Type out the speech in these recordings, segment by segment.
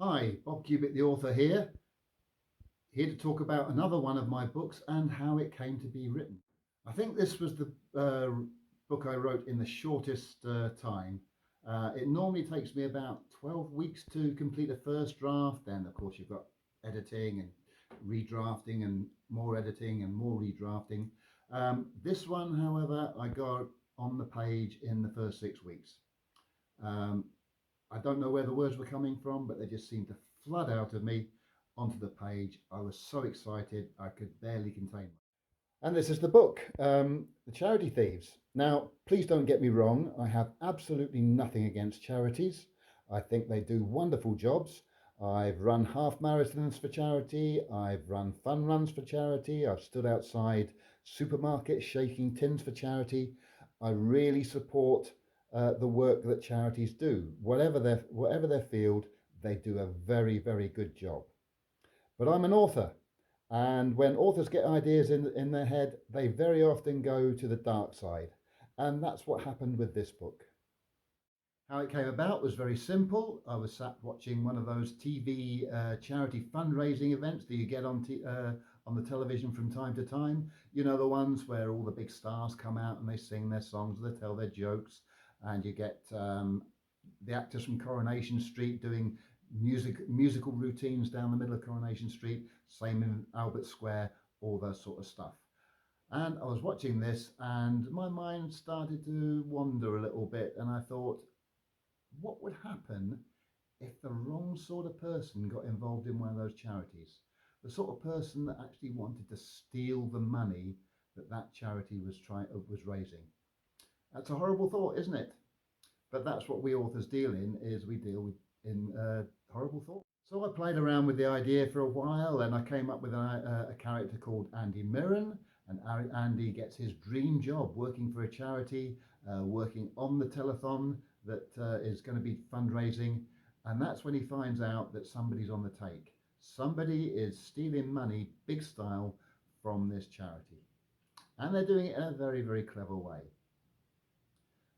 Hi, Bob Cubitt, the author here to talk about another one of my books and how it came to be written. I think this was the book I wrote in the shortest time. It normally takes me about 12 weeks to complete a first draft. Then, of course, you've got editing and redrafting and more editing and more redrafting. This one, however, I got on the page in the first 6 weeks. Um, I don't know where the words were coming from, but they just seemed to flood out of me onto the page. I was so excited I could barely contain myself. And this is the book, The Charity Thieves. Now, please don't get me wrong, I have absolutely nothing against charities. I think they do wonderful jobs. I've run half marathons for charity, I've run fun runs for charity, I've stood outside supermarkets shaking tins for charity. I really support the work that charities do. Whatever their field, they do a very, very good job. But I'm an author, and when authors get ideas in their head, they very often go to the dark side. And that's what happened with this book. How it came about was very simple. I was sat watching one of those TV charity fundraising events that you get on the television from time to time. You know, the ones where all the big stars come out and they sing their songs, they tell their jokes, and you get the actors from Coronation Street doing musical routines down the middle of Coronation Street, same in Albert Square, all that sort of stuff. And I was watching this, and my mind started to wander a little bit, and I thought, what would happen if the wrong sort of person got involved in one of those charities? The sort of person that actually wanted to steal the money that charity was raising. That's a horrible thought, isn't it? But that's what we authors deal in, is we deal with in horrible thoughts. So I played around with the idea for a while, and I came up with a character called Andy Mirren. And Andy gets his dream job working for a charity, working on the telethon that is going to be fundraising. And that's when he finds out that somebody's on the take. Somebody is stealing money, big style, from this charity. And they're doing it in a very, very clever way.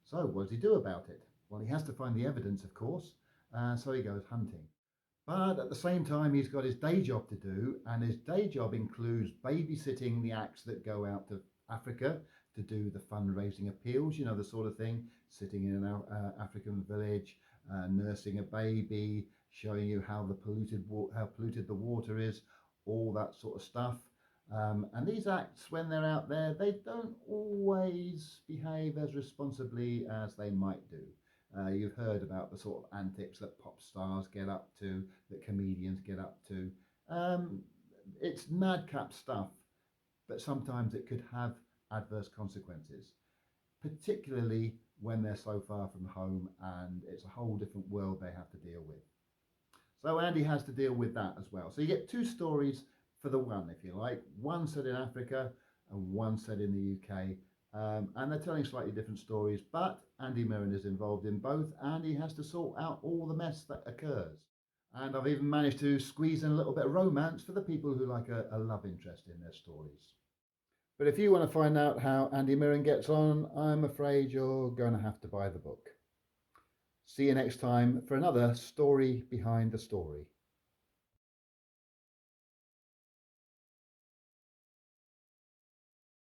So what does he do about it? Well, he has to find the evidence, of course, so he goes hunting. But at the same time, he's got his day job to do, and his day job includes babysitting the acts that go out to Africa to do the fundraising appeals, you know, the sort of thing, sitting in an African village, nursing a baby, showing you how how polluted the water is, all that sort of stuff. And these acts, when they're out there, they don't always behave as responsibly as they might do. You've heard about the sort of antics that pop stars get up to, that comedians get up to. Um, it's madcap stuff, but sometimes it could have adverse consequences, particularly when they're so far from home and it's a whole different world they have to deal with. So Andy has to deal with that as well. So you get two stories for the one, if you like. One set in Africa and one set in the UK. And they're telling slightly different stories, but Andy Mirren is involved in both, and he has to sort out all the mess that occurs. And I've even managed to squeeze in a little bit of romance for the people who like a love interest in their stories. But if you want to find out how Andy Mirren gets on, I'm afraid you're going to have to buy the book. See you next time for another story behind the story.